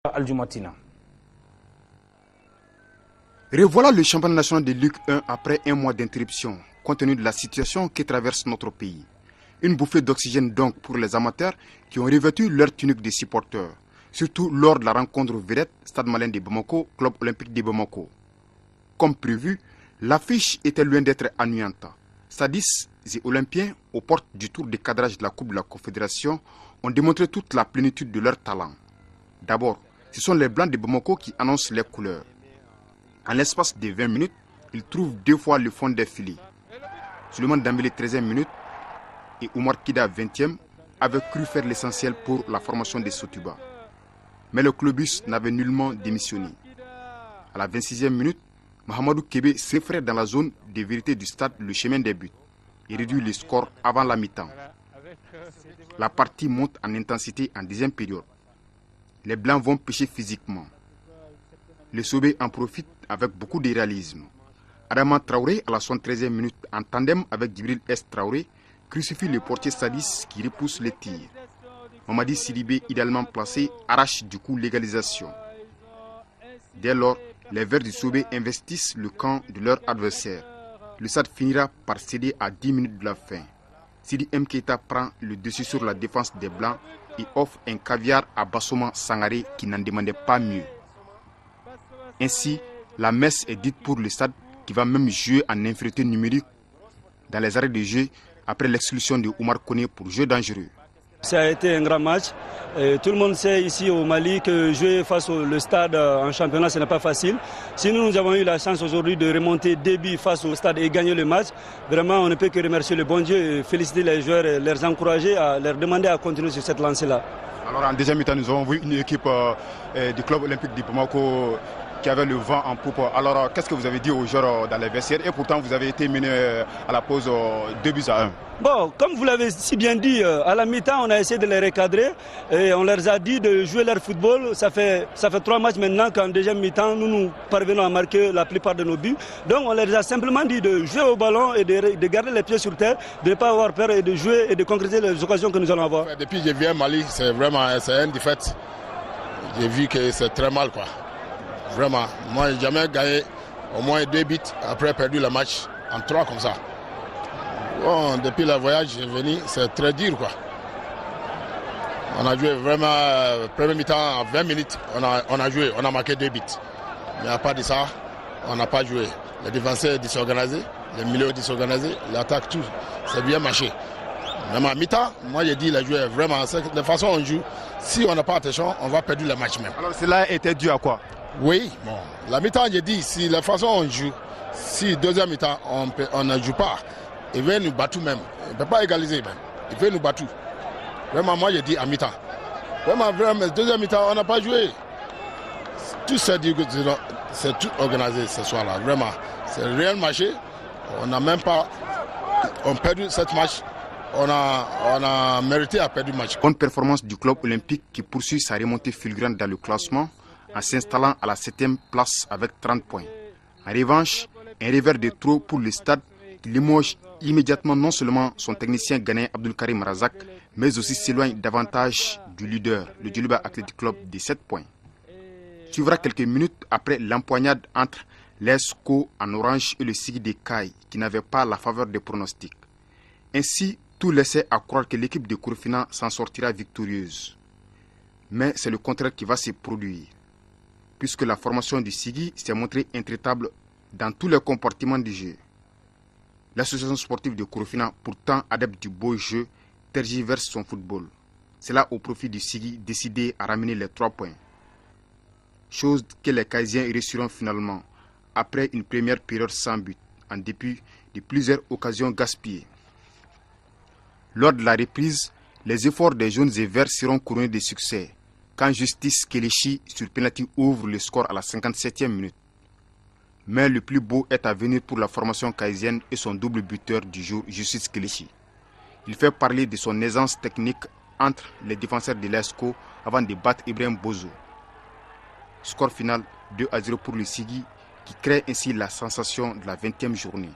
Al-Jumatina. Revoilà le championnat national de Ligue 1 après un mois d'interruption, compte tenu de la situation que traverse notre pays. Une bouffée d'oxygène donc pour les amateurs qui ont revêtu leur tunique de supporters, surtout lors de la rencontre vedette Stade Malien de Bamako, Club Olympique de Bamako. Comme prévu, l'affiche était loin d'être ennuyante. Stadistes et Olympiens, aux portes du tour de cadrage de la Coupe de la Confédération, ont démontré toute la plénitude de leur talent. D'abord, ce sont les Blancs de Bamako qui annoncent les couleurs. En l'espace de 20 minutes, ils trouvent 2 fois le fond des filets. Suleiman Dembélé 13e minute et Oumar Kida 20e avaient cru faire l'essentiel pour la formation des Sotuba. Mais le clubus n'avait nullement démissionné. À la 26e minute, Mahamadou Kébé s'effraie dans la zone de vérité du stade le chemin des buts et réduit le score avant la mi-temps. La partie monte en intensité en deuxième période. Les Blancs vont pêcher physiquement. Le Sobé en profite avec beaucoup de réalisme. Adama Traoré, à la 73e minute, en tandem avec Djibril S. Traoré, crucifie le portier Stadis qui repousse les tirs. Mamadi Sidibé, idéalement placé, arrache du coup l'égalisation. Dès lors, les Verts du Sobé investissent le camp de leur adversaire. Le stade finira par céder à 10 minutes de la fin. Sidi M. Keita prend le dessus sur la défense des Blancs et offre un caviar à Bassoma Sangaré qui n'en demandait pas mieux. Ainsi, la messe est dite pour le stade qui va même jouer en infériorité numérique dans les arrêts de jeu après l'exclusion de Oumar Koné pour jeu dangereux. Ça a été un grand match. Tout le monde sait ici au Mali que jouer face au stade en championnat, ce n'est pas facile. Si nous avons eu la chance aujourd'hui de remonter début face au stade et gagner le match, vraiment on ne peut que remercier le bon Dieu et féliciter les joueurs et les encourager à leur demander à continuer sur cette lancée-là. Alors en deuxième mi-temps, nous avons vu une équipe du club olympique de Bamako qui avait le vent en poupe. Alors qu'est-ce que vous avez dit aux joueurs dans les vestiaires? Et pourtant vous avez été mené à la pause 2-1. Bon, comme vous l'avez si bien dit, à la mi-temps, on a essayé de les recadrer et on leur a dit de jouer leur football. Ça fait 3 matchs maintenant qu'en deuxième mi-temps, nous parvenons à marquer la plupart de nos buts. Donc on leur a simplement dit de jouer au ballon et de garder les pieds sur terre, de ne pas avoir peur et de jouer et de concrétiser les occasions que nous allons avoir. Depuis que je viens au Mali, c'est vraiment une défaite. J'ai vu que c'est très mal, quoi. Vraiment, moi j'ai jamais gagné au moins 2 buts après perdu le match en 3 comme ça. Bon, depuis le voyage, j'ai venu, c'est très dur, quoi. On a joué vraiment, premier mi-temps, en 20 minutes, on a joué, on a marqué 2 buts. Mais à part de ça, on n'a pas joué. Les défenseurs désorganisés, les milieux désorganisés, l'attaque, tout, c'est bien marché. Même à mi-temps, moi j'ai dit les joueurs, vraiment, de façon on joue, si on n'a pas attention, on va perdre le match même. Alors cela était dû à quoi? Oui, bon, la mi-temps, j'ai dit, si la façon on joue, si deuxième mi-temps, on ne joue pas, il veut nous battre même. Il ne peut pas égaliser même. Il veut nous battre. Vraiment, moi, j'ai dit à mi-temps. Vraiment, deuxième mi-temps, on n'a pas joué. Tout c'est tout organisé ce soir-là. Vraiment, c'est le réel marché. On n'a même pas... On a perdu cette match. On a mérité à perdre le match. Bonne performance du club olympique qui poursuit sa remontée fulgurante dans le classement en s'installant à la 7e place avec 30 points. En revanche, un revers de trop pour le stade qui limoge immédiatement non seulement son technicien ghanéen Abdul Karim Razak, mais aussi s'éloigne davantage du leader, le Djoliba Athletic Club, de 7 points. Suivra quelques minutes après l'empoignade entre l'ESCO en orange et le Sigui de Caille, qui n'avait pas la faveur des pronostics. Ainsi, tout laissait à croire que l'équipe de Kourfina s'en sortira victorieuse. Mais c'est le contraire qui va se produire, puisque la formation du Sigui s'est montrée intraitable dans tous les compartiments du jeu. L'association sportive de Kourfina, pourtant adepte du beau jeu, tergiverse son football. C'est là au profit du Sigui décidé à ramener les 3 points. Chose que les Caïsiens réussiront finalement, après une première période sans but, en dépit de plusieurs occasions gaspillées. Lors de la reprise, les efforts des jaunes et verts seront couronnés de succès, quand Justice Kelechi sur penalty ouvre le score à la 57e minute. Mais le plus beau est à venir pour la formation caïsienne et son double buteur du jour, Justice Kelechi. Il fait parler de son aisance technique entre les défenseurs de l'ESCO avant de battre Ibrahim Bozo. Score final 2-0 pour le Sigui qui crée ainsi la sensation de la 20e journée.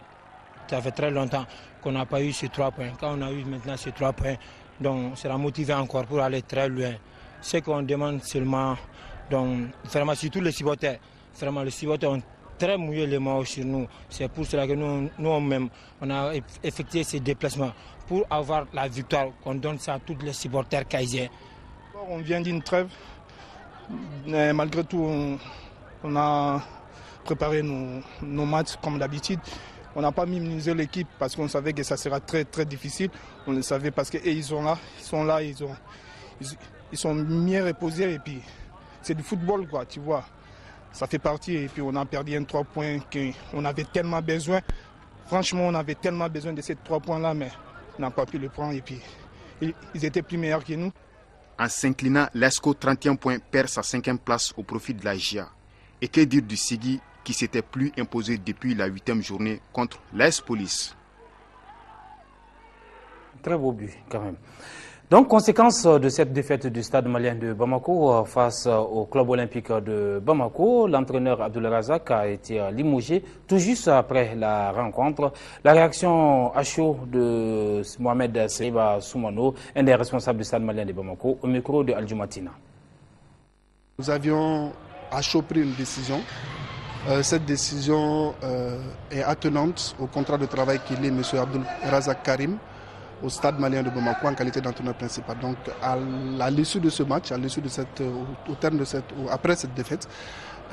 Ça fait très longtemps qu'on n'a pas eu ces 3 points. Quand on a eu maintenant ces 3 points, donc on sera motivé encore pour aller très loin. Ce qu'on demande seulement Donc, vraiment, surtout les supporters. Vraiment, les supporters ont très mouillé les mains sur nous. C'est pour cela que nous-mêmes, on a effectué ces déplacements pour avoir la victoire. On donne ça à tous les supporters caïsiens. On vient d'une trêve. Mais malgré tout, on a préparé nos matchs comme d'habitude. On n'a pas minimisé l'équipe parce qu'on savait que ça sera très très difficile. On le savait parce qu'ils sont là, ils sont bien reposés et puis c'est du football quoi, tu vois. Ça fait partie et puis on a perdu un 3 points qu'on avait tellement besoin. Franchement, on avait tellement besoin de ces 3 points là, mais on n'a pas pu le prendre et puis ils étaient plus meilleurs que nous. En s'inclinant, l'ESCO 31 points perd sa 5e place au profit de la GIA. Et que dire du Sigui qui s'était plus imposé depuis la 8e journée contre l'AS Police. Très beau but quand même. Donc, conséquence de cette défaite du stade malien de Bamako face au club olympique de Bamako, l'entraîneur Abdoul Razak a été limogé tout juste après la rencontre. La réaction à chaud de Mohamed Seriba Soumano, un des responsables du stade malien de Bamako, au micro de Al-Jumatina. Nous avions à chaud pris une décision. Cette décision est attenante au contrat de travail qu'il est M. Abdoul Razak Karim au stade malien de Bamako en qualité d'entraîneur principal. Donc à l'issue de ce match, après cette défaite,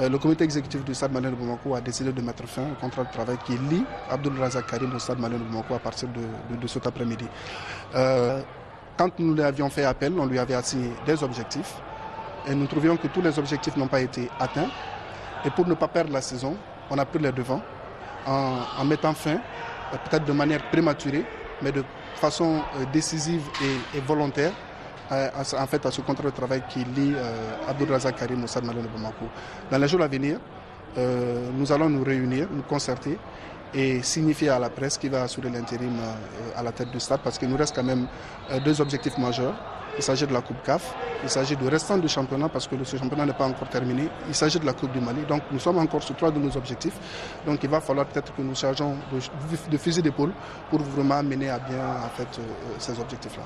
le comité exécutif du stade malien de Bamako a décidé de mettre fin au contrat de travail qui lie Abdoul Razak Karim au stade malien de Bamako à partir de cet après-midi. Quand nous lui avions fait appel, on lui avait assigné des objectifs et nous trouvions que tous les objectifs n'ont pas été atteints. Et pour ne pas perdre la saison, on a pris les devants en mettant fin, peut-être de manière prématurée, mais de façon décisive et volontaire, à ce contrat de travail qui lie Abdoul Razak Karim au stade malien de Bamako. Dans les jours à venir, nous allons nous réunir, nous concerter et signifier à la presse qui va assurer l'intérim à la tête du stade, parce qu'il nous reste quand même 2 objectifs majeurs. Il s'agit de la Coupe CAF, il s'agit du restant du championnat parce que ce championnat n'est pas encore terminé. Il s'agit de la Coupe du Mali. Donc nous sommes encore sur 3 de nos objectifs. Donc il va falloir peut-être que nous chargeons de fusil d'épaule pour vraiment mener à bien ces objectifs-là.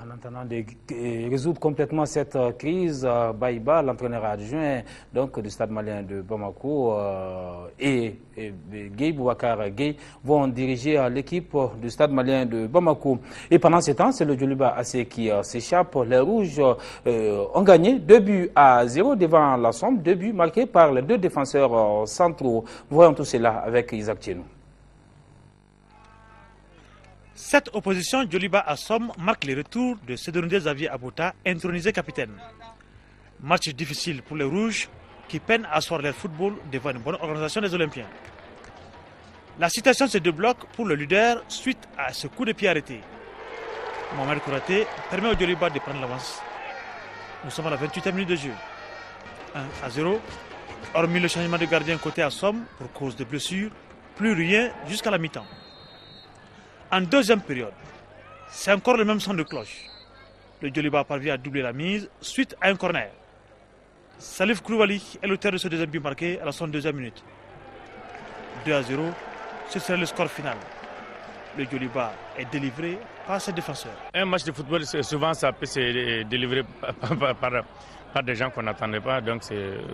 En attendant de résoudre complètement cette crise, Baïba, l'entraîneur adjoint donc, du stade malien de Bamako et Gueye Boubacar Gueye vont diriger l'équipe du stade malien de Bamako. Et pendant ce temps, c'est le Djoliba AC qui s'échappe. Les Rouges ont gagné 2-0 devant la Somme, 2 buts marqués par les 2 défenseurs centraux. Voyons tout cela avec Isaac Tchenou. Cette opposition Djoliba à Somme marque le retour de Sédorindé Xavier Abouta, intronisé capitaine. Match difficile pour les Rouges qui peinent à asseoir leur football devant une bonne organisation des Olympiens. La situation se débloque pour le leader suite à ce coup de pied arrêté. Mohamed Kouraté permet au Djoliba de prendre l'avance. Nous sommes à la 28e minute de jeu. 1-0. Hormis le changement de gardien côté à Somme pour cause de blessure, plus rien jusqu'à la mi-temps. En deuxième période, c'est encore le même son de cloche. Le Djoliba parvient à doubler la mise suite à un corner. Salif Koulibaly est l'auteur de ce deuxième but marqué à la 62e minute. 2-0, ce serait le score final. Le Djoliba est délivré par ses défenseurs. Un match de football, souvent ça peut se délivrer par des gens qu'on n'attendait pas. Donc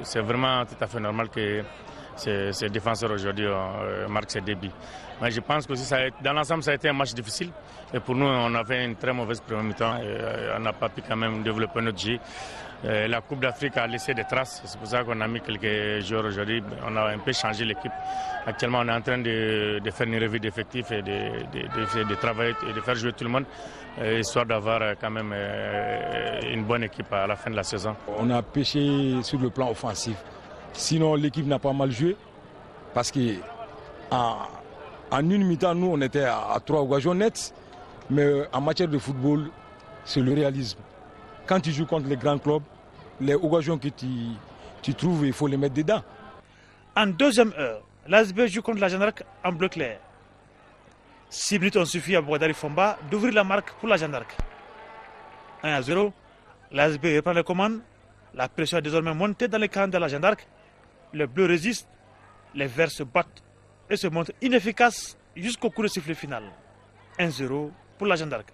c'est vraiment tout à fait normal que ces défenseurs aujourd'hui marquent ces débuts. Mais je pense que dans l'ensemble, ça a été un match difficile. Et pour nous, on avait une très mauvaise première mi-temps. On n'a pas pu quand même développer notre jeu. La Coupe d'Afrique a laissé des traces. C'est pour ça qu'on a mis quelques joueurs aujourd'hui. On a un peu changé l'équipe. Actuellement, on est en train de faire une revue d'effectifs et de travailler et de faire jouer tout le monde, histoire d'avoir quand même une bonne équipe à la fin de la saison. On a pêché sur le plan offensif. Sinon, l'équipe n'a pas mal joué. Parce qu'en une mi-temps, nous, on était à 3 occasions nettes. Mais en matière de football, c'est le réalisme. Quand tu joues contre les grands clubs, les occasions que tu trouves, il faut les mettre dedans. En deuxième heure, l'ASB joue contre la Jeanne d'Arc en bleu clair. 6 minutes ont suffi à Bouadari Fomba d'ouvrir la marque pour la Jeanne d'Arc. 1-0, l'ASB reprend les commandes. La pression est désormais montée dans les camps de la Jeanne d'Arc. Les bleus résistent, les verts se battent et se montrent inefficaces jusqu'au coup de sifflet final. 1-0 pour la Jeanne d'Arc.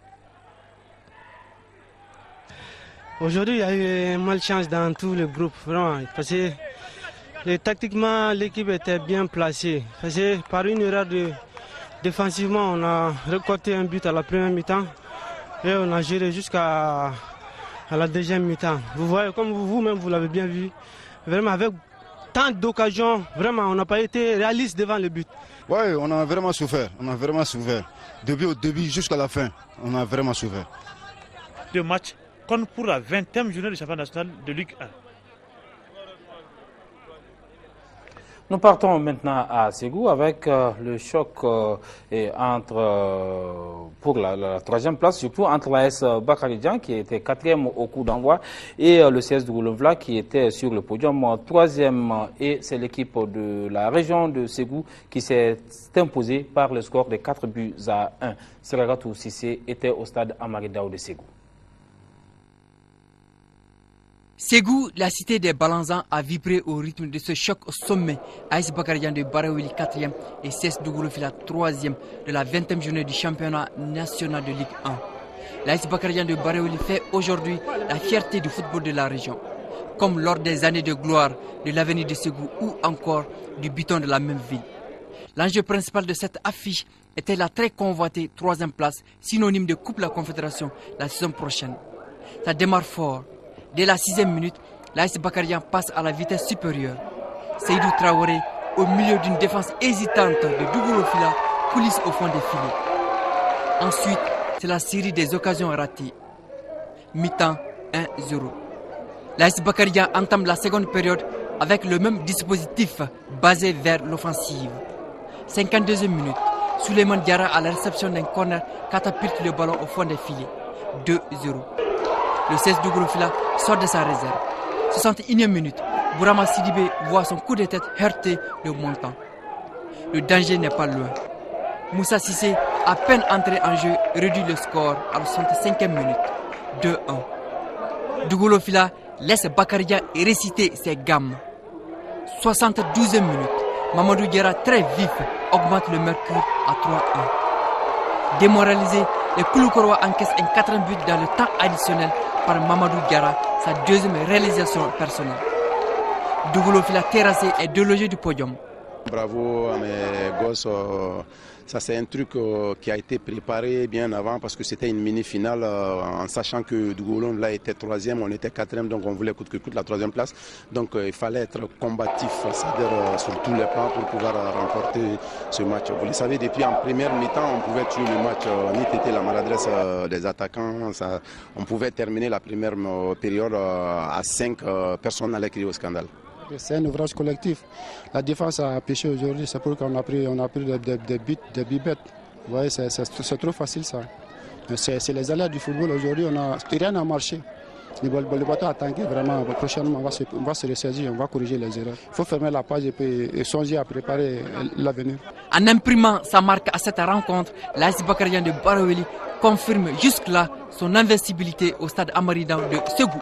Aujourd'hui, il y a eu une malchance dans tout le groupe, vraiment, parce que tactiquement, l'équipe était bien placée. Parce que par une erreur défensivement, on a récolté un but à la première mi-temps et on a géré jusqu'à la deuxième mi-temps. Vous voyez, comme vous-même, vous l'avez bien vu, vraiment avec tant d'occasions, vraiment, on n'a pas été réaliste devant le but. Oui, on a vraiment souffert, Depuis au début jusqu'à la fin, on a vraiment souffert. 2 matchs comptent pour la 20e journée du championnat national de Ligue 1. Nous partons maintenant à Ségou avec le choc pour la 3e place, surtout entre l'AS Bakaridjan qui était 4e au coup d'envoi et le CS de Goulovla qui était sur le podium 3e. Et c'est l'équipe de la région de Ségou qui s'est imposée par le score de 4-1. Seragatou Sissé était au stade Amaridao de Ségou. Ségou, la cité des Balanzans, a vibré au rythme de ce choc au sommet. AS Bakaridjan de Baraweli 4e et CS de Goulofila 3e de la 20e journée du championnat national de Ligue 1. L'AS Bakaridjan de Baraweli fait aujourd'hui la fierté du football de la région. Comme lors des années de gloire de l'avenir de Ségou ou encore du buton de la même ville. L'enjeu principal de cette affiche était la très convoitée 3e place, synonyme de Coupe de la Confédération la saison prochaine. Ça démarre fort. Dès la 6e minute, l'AS Bakaridjan passe à la vitesse supérieure. Seydou Traoré, au milieu d'une défense hésitante de Dougoulofila, coulisse au fond des filets. Ensuite, c'est la série des occasions ratées. Mi-temps 1-0. L'AS Bakaridjan entame la seconde période avec le même dispositif basé vers l'offensive. 52e minute, Souleymane Diarra à la réception d'un corner catapulte le ballon au fond des filets. 2-0. Le 16 Dougoulofila sort de sa réserve. 61e minute, Bourama Sidibé voit son coup de tête heurter le montant. Le danger n'est pas loin. Moussa Sissé, à peine entré en jeu, réduit le score à la 65e minute. 2-1. Dougoulofila laisse Bakaridjan réciter ses gammes. 72e minute, Mamadou Diarra très vif augmente le mercure à 3-1. Démoralisé, les Kouloukorois encaissent un 4e but dans le temps additionnel par Mamadou Diarra, sa 2e réalisation personnelle. Dougoulofila terrassé est délogé du podium. Bravo à mes gosses, ça c'est un truc qui a été préparé bien avant parce que c'était une mini-finale en sachant que Dougoulofila était 3e, on était 4e, donc on voulait coûte que coûte la 3e place. Donc il fallait être combatif, c'est-à-dire sur tous les plans pour pouvoir remporter ce match. Vous le savez, depuis en première mi-temps, on pouvait tuer le match, ni têter la maladresse des attaquants, on pouvait terminer la première période à 5, personne n'allait crier au scandale. C'est un ouvrage collectif. La défense a pêché aujourd'hui, c'est pour qu'on a pris des buts, des bibettes. Vous voyez, c'est trop facile ça. C'est les aléas du football aujourd'hui, rien n'a marché. Le bateau a tanké vraiment. Prochainement, on va se ressaisir, on va corriger les erreurs. Il faut fermer la page et songer à préparer l'avenir. En imprimant sa marque à cette rencontre, l'AS Bakaridjan de Baraweli confirme jusque-là son invincibilité au stade Amaridao de Ségou.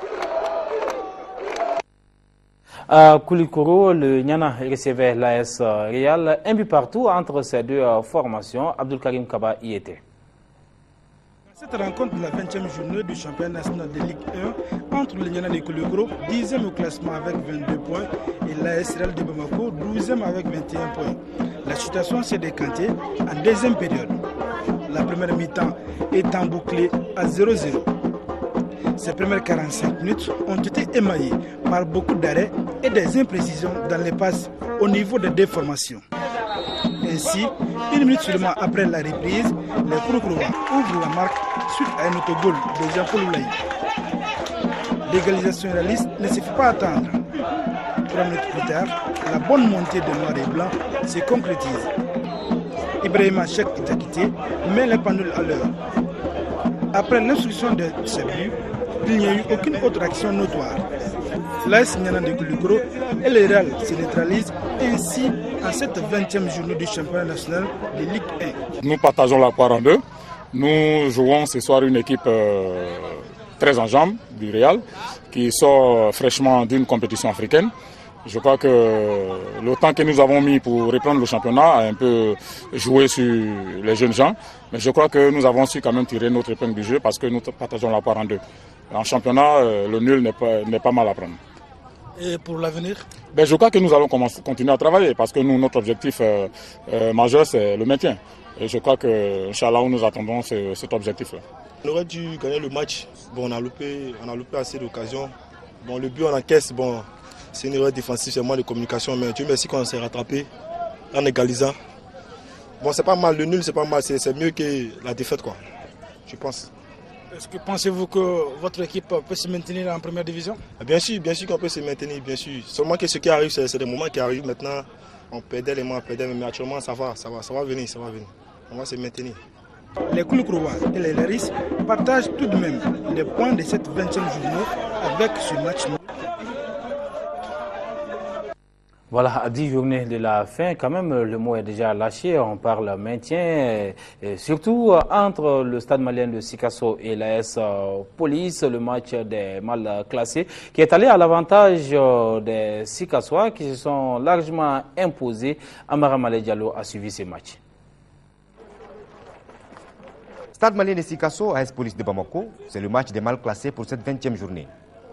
À Koulikoro, le Niana recevait l'AS Real, un but partout entre ces deux formations. Abdul Karim Kaba y était. Cette rencontre de la 20e journée du championnat national de Ligue 1 entre le Niana de Koulikoro, 10e au classement avec 22 points, et l'AS Real de Bamako, 12e avec 21 points. La situation s'est décantée en deuxième période. La première mi-temps étant bouclée à 0-0. Ces premières 45 minutes ont été émaillées par beaucoup d'arrêts et des imprécisions dans les passes au niveau des deux formations. Ainsi, 1 minute seulement après la reprise, les Kouloukorois ouvrent la marque suite à un autogol de Jean-Paul Oulaï. L'égalisation réaliste ne se fait pas attendre. 3 minutes plus tard, la bonne montée de noir et blanc se concrétise. Ibrahima Cheikh Itakité met les pendules à l'heure. Après l'instruction de ce but, il n'y a eu aucune autre action notoire. L'AS Niana de Koulikoro et le Real se neutralisent ainsi en cette 20e journée du championnat national de Ligue 1. Nous partageons la poire en deux. Nous jouons ce soir une équipe très en jambes du Real qui sort fraîchement d'une compétition africaine. Je crois que le temps que nous avons mis pour reprendre le championnat a un peu joué sur les jeunes gens. Mais je crois que nous avons su quand même tirer notre épingle du jeu parce que nous partageons la part en deux. En championnat, le nul n'est pas mal à prendre. Et pour l'avenir? Je crois que nous allons continuer à travailler parce que nous, notre objectif majeur, c'est le maintien. Et je crois que, Inch'Allah, nous attendons cet objectif-là. On aurait dû gagner le match. Bon, on a loupé assez d'occasions. Bon, le but, on encaisse. Bon, c'est une erreur défensive, c'est moins de communication. Mais Dieu merci qu'on s'est rattrapé en égalisant. Bon, c'est pas mal. Le nul, c'est pas mal. C'est mieux que la défaite, quoi. Je pense. Est-ce que pensez-vous que votre équipe peut se maintenir en première division? Bien sûr qu'on peut se maintenir, bien sûr. Seulement que ce qui arrive, c'est des moments qui arrivent maintenant. On perdait les mois, mais actuellement ça va venir. On va se maintenir. Les Koulikourois et les Laris partagent tout de même les points de cette 20e journée avec ce match. Voilà, à 10 journées de la fin, quand même, le mot est déjà lâché. On parle maintien, et surtout entre le Stade malien de Sikasso et l'AS Police, le match des mal classés, qui est allé à l'avantage des Sikassois qui se sont largement imposés. Amara Malé Diallo a suivi ces matchs. Stade malien de Sikasso, AS Police de Bamako, c'est le match des mal classés pour cette 20e journée.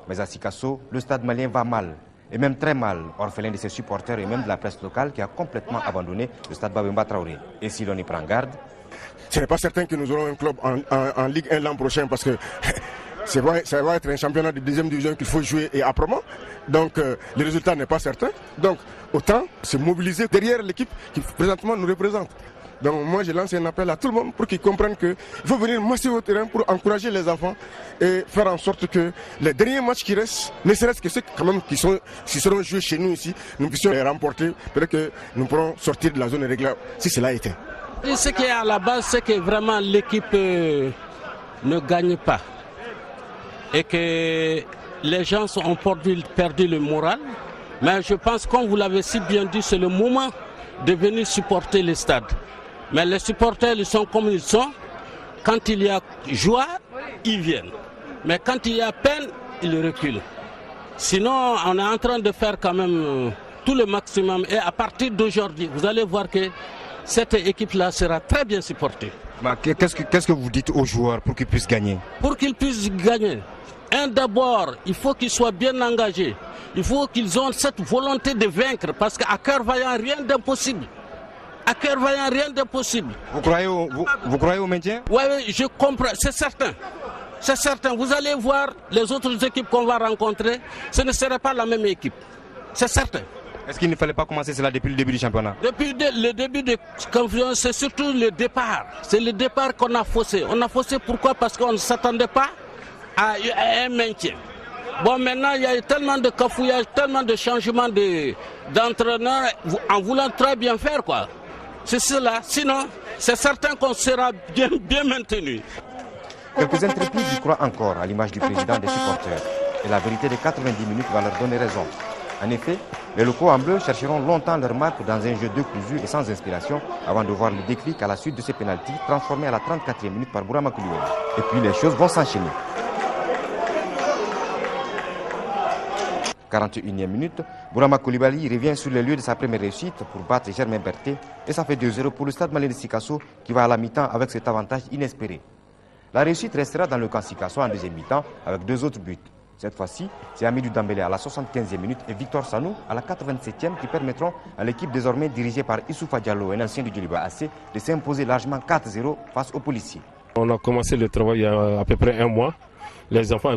Mais à Sikasso, le Stade malien va mal. Et même très mal, orphelin de ses supporters et même de la presse locale qui a complètement abandonné le Stade Babemba Traoré. Et si l'on y prend garde... Ce n'est pas certain que nous aurons un club en Ligue 1 l'an prochain parce que ça va être un championnat de 2e division qu'il faut jouer et âprement. Donc le résultat n'est pas certain. Donc autant se mobiliser derrière l'équipe qui présentement nous représente. Donc moi je lance un appel à tout le monde pour qu'ils comprennent qu'il faut venir massivement au terrain pour encourager les enfants et faire en sorte que les derniers matchs qui restent, ne serait-ce que ceux quand même qui seront joués chez nous ici, nous puissions les remporter. Peut-être que nous pourrons sortir de la zone irrégulière si cela a été. Et ce qui est à la base, c'est que vraiment l'équipe ne gagne pas et que les gens ont perdu le moral. Mais je pense, comme vous l'avez si bien dit, c'est le moment de venir supporter le stade. Mais les supporters, ils sont comme ils sont. Quand il y a joie, ils viennent. Mais quand il y a peine, ils reculent. Sinon, on est en train de faire quand même tout le maximum. Et à partir d'aujourd'hui, vous allez voir que cette équipe-là sera très bien supportée. Qu'est-ce que vous dites aux joueurs pour qu'ils puissent gagner? Pour qu'ils puissent gagner, d'abord, il faut qu'ils soient bien engagés. Il faut qu'ils aient cette volonté de vaincre. Parce qu'à cœur vaillant, rien d'impossible. À cœur vaillant, rien d'impossible. Vous croyez au maintien? Oui, je comprends, c'est certain. C'est certain. Vous allez voir les autres équipes qu'on va rencontrer, ce ne serait pas la même équipe. C'est certain. Est-ce qu'il ne fallait pas commencer cela depuis le début du championnat? Depuis le début de confiance, c'est surtout le départ. C'est le départ qu'on a faussé. On a faussé pourquoi? Parce qu'on ne s'attendait pas à un maintien. Bon, maintenant, il y a tellement de cafouillages, tellement de changements d'entraîneurs en voulant très bien faire, quoi. C'est cela. Sinon, c'est certain qu'on sera bien maintenu. Quelques intrépides y croient encore, à l'image du président des supporters. Et la vérité de 90 minutes va leur donner raison. En effet, les locaux en bleu chercheront longtemps leur marque dans un jeu décousu et sans inspiration avant de voir le déclic à la suite de ces pénaltys transformés à la 34e minute par Bourama Koulibaly. Et puis les choses vont s'enchaîner. 41e minute, Bourama Koulibaly revient sur les lieux de sa première réussite pour battre Germain Berthet et ça fait 2-0 pour le Stade malien de Sikasso qui va à la mi-temps avec cet avantage inespéré. La réussite restera dans le camp Sikasso en deuxième mi-temps avec 2 autres buts. Cette fois-ci, c'est Amidou Dambélé à la 75e minute et Victor Sanou à la 87e qui permettront à l'équipe désormais dirigée par Issoufa Diallo, un ancien du Djoliba AC, de s'imposer largement 4-0 face aux policiers. On a commencé le travail il y a à peu près un mois. Les enfants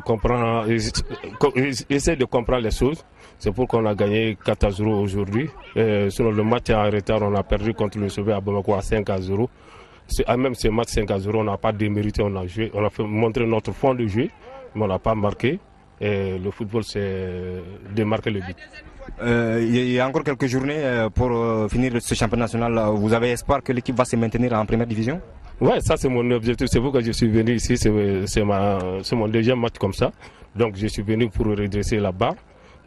ils essaient de comprendre les choses. C'est pour qu'on a gagné 4-0 aujourd'hui. Sinon le match est en retard, on a perdu contre le Sauvé à Bamako à 5-0. Même ce match 5-0, on n'a pas démérité, on a joué, on a montré notre fond de jeu, mais on n'a pas marqué. Et le football, c'est de marquer le but. Il y a encore quelques journées pour finir ce championnat national. Vous avez espoir que l'équipe va se maintenir en première division? Oui, ça c'est mon objectif. C'est pourquoi je suis venu ici. C'est mon deuxième match comme ça. Donc je suis venu pour redresser la barre.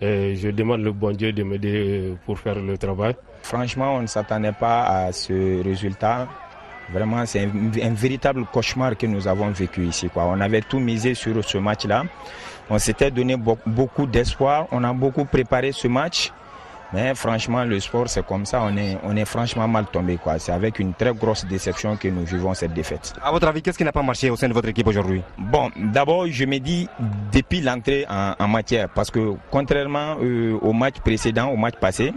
Et je demande le bon Dieu de m'aider pour faire le travail. Franchement, on ne s'attendait pas à ce résultat. Vraiment, c'est un véritable cauchemar que nous avons vécu ici, quoi. On avait tout misé sur ce match-là. On s'était donné beaucoup d'espoir. On a beaucoup préparé ce match. Mais franchement, le sport, c'est comme ça, on est franchement mal tombé, quoi. C'est avec une très grosse déception que nous vivons cette défaite. À votre avis, qu'est-ce qui n'a pas marché au sein de votre équipe aujourd'hui? Bon, d'abord, je me dis, depuis l'entrée en matière, parce que contrairement au match précédent, au match passé,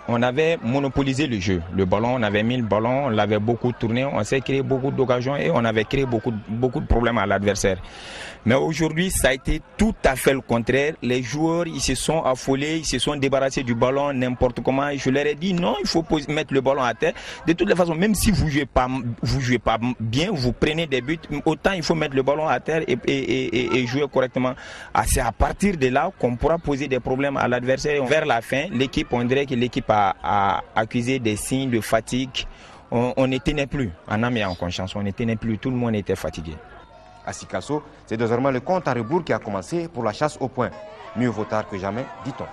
on avait monopolisé le jeu. Le ballon, on avait mis le ballon, on l'avait beaucoup tourné, on s'est créé beaucoup d'occasions et on avait créé beaucoup de problèmes à l'adversaire. Mais aujourd'hui, ça a été tout à fait le contraire. Les joueurs, ils se sont affolés, ils se sont débarrassés du ballon n'importe comment. Je leur ai dit non, il faut mettre le ballon à terre. De toutes les façons, même si vous jouez pas bien, vous prenez des buts, autant il faut mettre le ballon à terre et jouer correctement. C'est à partir de là qu'on pourra poser des problèmes à l'adversaire. Vers la fin, l'équipe, on dirait que l'équipe a accusé des signes de fatigue. On ne tenait plus, en âme et en conscience, on ne tenait plus, tout le monde était fatigué. À Sikasso, c'est désormais le compte à rebours qui a commencé pour la chasse au point. Mieux vaut tard que jamais, dit-on.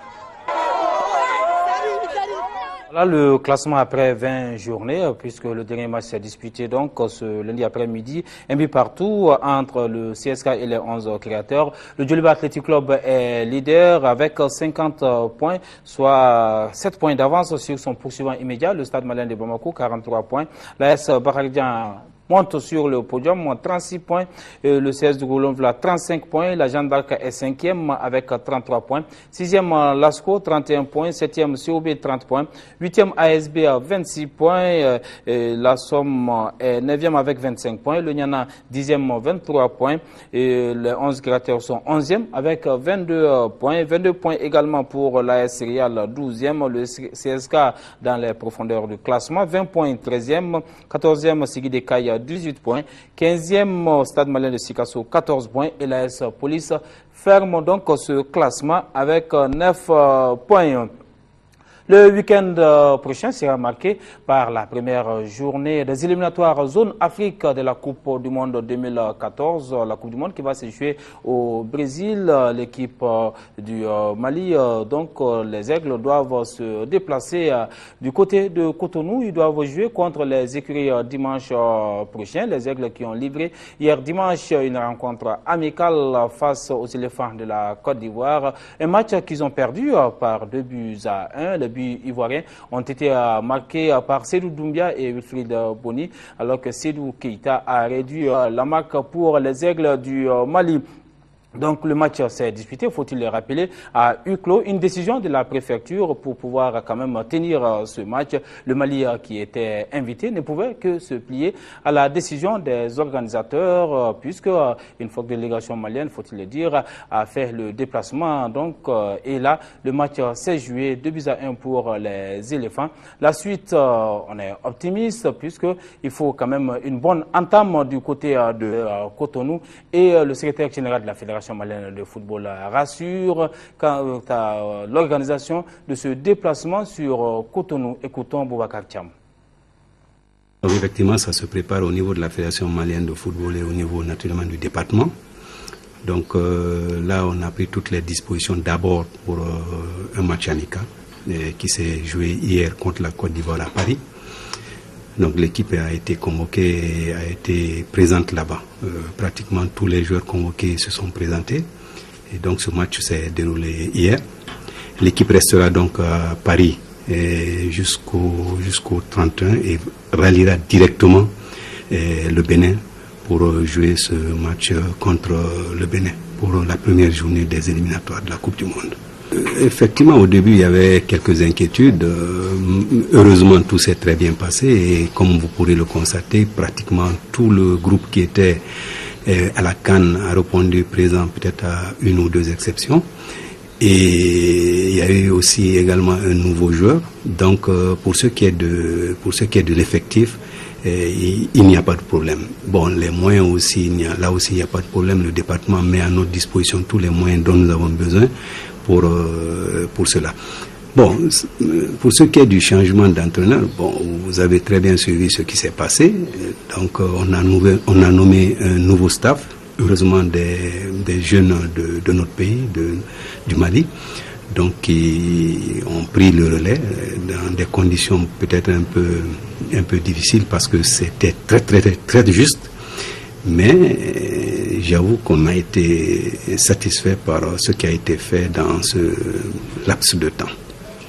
Voilà le classement après 20 journées, puisque le dernier match s'est disputé donc ce lundi après-midi. Un but partout entre le CSK et les 11 créateurs. Le Djoliba Athletic Club est leader avec 50 points, soit 7 points d'avance sur son poursuivant immédiat, le Stade Malien de Bamako, 43 points. L'AS Bakaridian monte sur le podium, 36 points. Le CS de Goulomvla, 35 points. La Jeanne d'Arc est 5e avec 33 points. 6e, Lasco, 31 points. 7e, COB, 30 points. 8e, ASB, 26 points. La Somme est 9e avec 25 points. Le Niana, 10e, 23 points. Et les 11 créateurs sont 11e avec 22 points. 22 points également pour l'AS Real, 12e. Le CSK dans les profondeurs du classement, 20 points, 13e. 14e, Sigide Kaya, 18 points, 15e Stade Malien de Sikasso, 14 points et l'AS Police ferme donc ce classement avec 9 points. Le week-end prochain sera marqué par la première journée des éliminatoires zone Afrique de la Coupe du Monde 2014. La Coupe du Monde qui va se jouer au Brésil. L'équipe du Mali, donc les Aigles, doivent se déplacer du côté de Cotonou. Ils doivent jouer contre les écuries dimanche prochain. Les Aigles qui ont livré hier dimanche une rencontre amicale face aux éléphants de la Côte d'Ivoire. Un match qu'ils ont perdu par 2-1. Les buts ivoiriens ont été marqués par Sédou Doumbia et Wilfried Boni, alors que Sédou Keita a réduit la marque pour les Aigles du Mali. Donc le match s'est disputé, faut-il le rappeler, à huis clos. Une décision de la préfecture pour pouvoir quand même tenir ce match. Le Mali qui était invité ne pouvait que se plier à la décision des organisateurs, puisque une fois que la délégation malienne, faut-il le dire, a fait le déplacement. Donc, et là, le match s'est joué 2-1 pour les éléphants. La suite, on est optimiste, puisqu'il faut quand même une bonne entame du côté de Cotonou, et le secrétaire général de la Fédération malienne de football rassure quant à l'organisation de ce déplacement sur Cotonou. Écoutons Boubacar Thiam. Donc effectivement, ça se prépare au niveau de la Fédération malienne de football et au niveau naturellement du département. Donc là, on a pris toutes les dispositions d'abord pour un match amical qui s'est joué hier contre la Côte d'Ivoire à Paris. Donc l'équipe a été convoquée, a été présente là-bas. Pratiquement tous les joueurs convoqués se sont présentés. Et donc ce match s'est déroulé hier. L'équipe restera donc à Paris jusqu'au 31 et ralliera directement le Bénin pour jouer ce match contre le Bénin pour la première journée des éliminatoires de la Coupe du Monde. Effectivement, au début, il y avait quelques inquiétudes. Heureusement, tout s'est très bien passé et comme vous pourrez le constater, pratiquement tout le groupe qui était à la CAN a répondu présent, peut-être à une ou deux exceptions. Et il y a eu aussi également un nouveau joueur. Donc, pour ce qui est de l'effectif, il n'y a pas de problème. Bon, les moyens aussi, là aussi, il n'y a pas de problème. Le département met à notre disposition tous les moyens dont nous avons besoin pour cela. Bon, pour ce qui est du changement d'entraîneur, bon, vous avez très bien suivi ce qui s'est passé. Donc, on a nommé un nouveau staff, heureusement des jeunes de notre pays, du Mali, donc qui ont pris le relais dans des conditions peut-être un peu difficiles parce que c'était très juste. Mais j'avoue qu'on a été satisfait par ce qui a été fait dans ce laps de temps.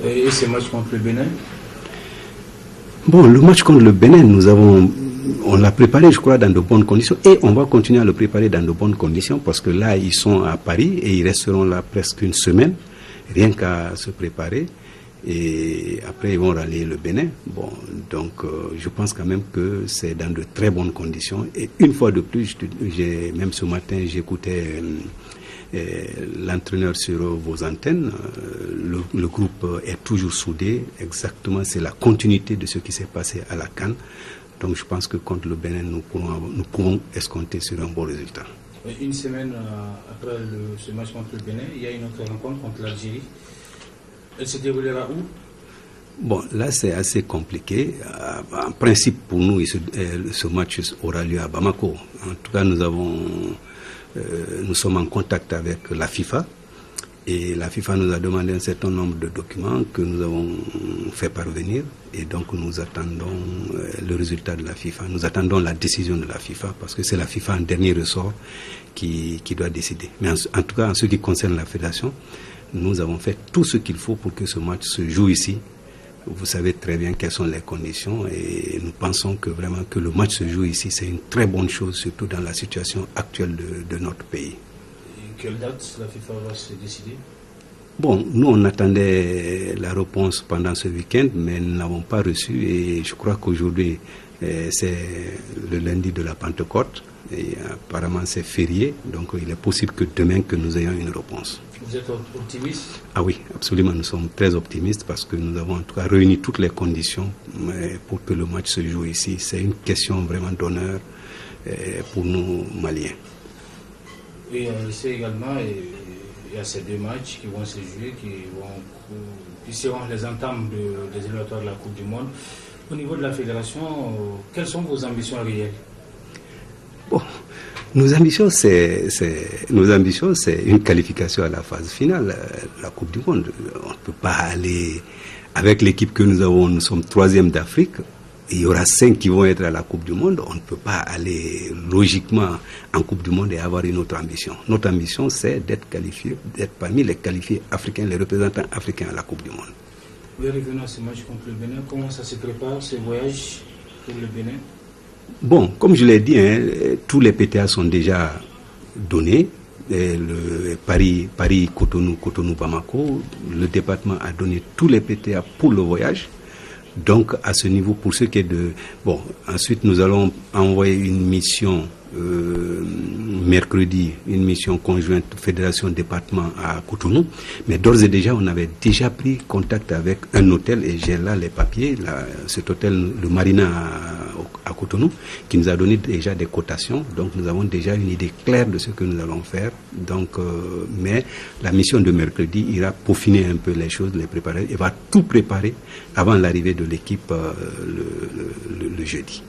Et ce match contre le Bénin? Bon, le match contre le Bénin, on l'a préparé, je crois, dans de bonnes conditions et on va continuer à le préparer dans de bonnes conditions parce que là, ils sont à Paris et ils resteront là presque une semaine, rien qu'à se préparer. Et après, ils vont rallier le Bénin. Bon, donc, je pense quand même que c'est dans de très bonnes conditions. Et une fois de plus, même ce matin, j'écoutais l'entraîneur sur vos antennes. Le groupe est toujours soudé. Exactement, c'est la continuité de ce qui s'est passé à la CAN. Donc, je pense que contre le Bénin, nous pourrons escompter sur un bon résultat. Une semaine après ce match contre le Bénin, il y a une autre rencontre contre l'Algérie. Elle se déroulera où? Bon, là c'est assez compliqué. En principe, pour nous, ce match aura lieu à Bamako. En tout cas, nous sommes en contact avec la FIFA. Et la FIFA nous a demandé un certain nombre de documents que nous avons fait parvenir. Et donc, nous attendons le résultat de la FIFA. Nous attendons la décision de la FIFA parce que c'est la FIFA en dernier ressort qui doit décider. Mais en tout cas, en ce qui concerne la fédération, nous avons fait tout ce qu'il faut pour que ce match se joue ici. Vous savez très bien quelles sont les conditions et nous pensons que vraiment que le match se joue ici, c'est une très bonne chose, surtout dans la situation actuelle de notre pays. Et quelle date la FIFA va se décider? Bon, nous on attendait la réponse pendant ce week-end, mais nous ne l'avons pas reçue et je crois qu'aujourd'hui c'est le lundi de la Pentecôte et apparemment c'est férié, donc il est possible que demain que nous ayons une réponse. Vous êtes optimiste? Ah oui, absolument, nous sommes très optimistes parce que nous avons en tout cas réuni toutes les conditions pour que le match se joue ici. C'est une question vraiment d'honneur pour nous Maliens. Et c'est également, il y a ces deux matchs qui vont se jouer, qui seront les entames des éliminatoires de la Coupe du Monde. Au niveau de la fédération, quelles sont vos ambitions réelles? Bon, nos ambitions, c'est une qualification à la phase finale, la Coupe du Monde. On ne peut pas aller avec l'équipe que nous avons, nous sommes 3e d'Afrique. Il y aura 5 qui vont être à la Coupe du Monde. On ne peut pas aller logiquement en Coupe du Monde et avoir une autre ambition. Notre ambition, c'est d'être qualifié, d'être parmi les qualifiés africains, les représentants africains à la Coupe du Monde. Oui, revenons à ce match contre le Bénin. Comment ça se prépare, ce voyage pour le Bénin? Bon, comme je l'ai dit, tous les PTA sont déjà donnés. Le Paris, Cotonou, Bamako, le département a donné tous les PTA pour le voyage. Donc, à ce niveau, pour ce qui est de... Bon, ensuite, nous allons envoyer une mission mercredi, une mission conjointe fédération-département à Cotonou. Mais d'ores et déjà, on avait déjà pris contact avec un hôtel, et j'ai là les papiers, cet hôtel, le Marina à Cotonou, qui nous a donné déjà des cotations. Donc, nous avons déjà une idée claire de ce que nous allons faire. Donc, mais la mission de mercredi ira peaufiner un peu les choses, les préparer, et va tout préparer avant l'arrivée de l'équipe le jeudi.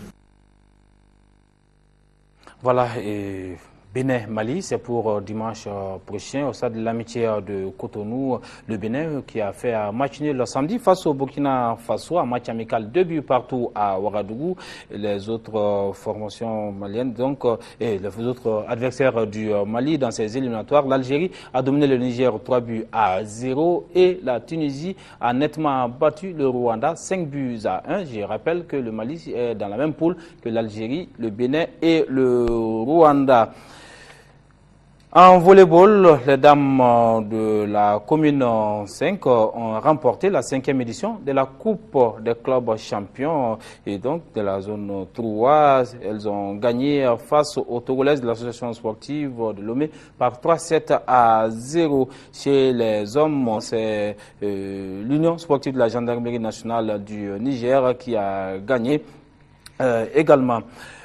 Voilà, et Bénin-Mali, c'est pour dimanche prochain au stade de l'amitié de Cotonou. Le Bénin qui a fait un match nul le samedi face au Burkina Faso, un match amical 2 buts partout à Ouagadougou. Les autres formations maliennes, donc, et les autres adversaires du Mali dans ces éliminatoires, l'Algérie a dominé le Niger 3-0 et la Tunisie a nettement battu le Rwanda 5-1. Je rappelle que le Mali est dans la même poule que l'Algérie, le Bénin et le Rwanda. En volleyball, les dames de la commune 5 ont remporté la 5e édition de la Coupe des clubs champions et donc de la zone 3. Elles ont gagné face aux Togolaises de l'association sportive de Lomé par 3-7-0. Chez les hommes, c'est l'Union sportive de la gendarmerie nationale du Niger qui a gagné également.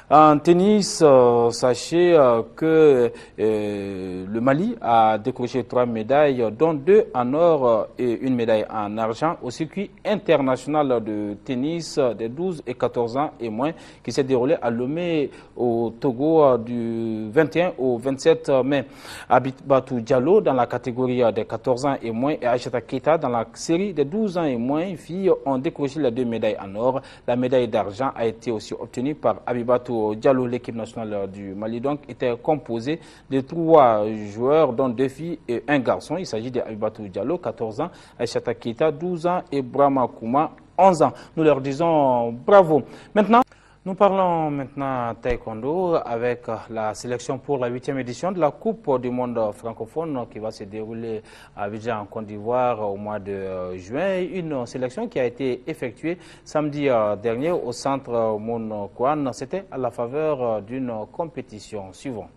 En tennis, sachez que le Mali a décroché 3 médailles, dont 2 en or et 1 médaille en argent au circuit international de tennis des 12 et 14 ans et moins qui s'est déroulé à Lomé au Togo du 21 au 27 mai. Abibatou Diallo dans la catégorie des 14 ans et moins et Aïchata Keita dans la série des 12 ans et moins filles ont décroché les 2 médailles en or. La médaille d'argent a été aussi obtenue par Abibatou Aïbatou Diallo, l'équipe nationale du Mali, donc, était composée de 3 joueurs, dont 2 filles et 1 garçon. Il s'agit d'Aïbatou Diallo, 14 ans, Aïchata Keita, 12 ans et Brahma Kouma, 11 ans. Nous leur disons bravo. Nous parlons maintenant taekwondo avec la sélection pour la 8e édition de la Coupe du monde francophone qui va se dérouler à Abidjan en Côte d'Ivoire au mois de juin. Une sélection qui a été effectuée samedi dernier au centre Mon Kwan. C'était à la faveur d'une compétition. Suivant.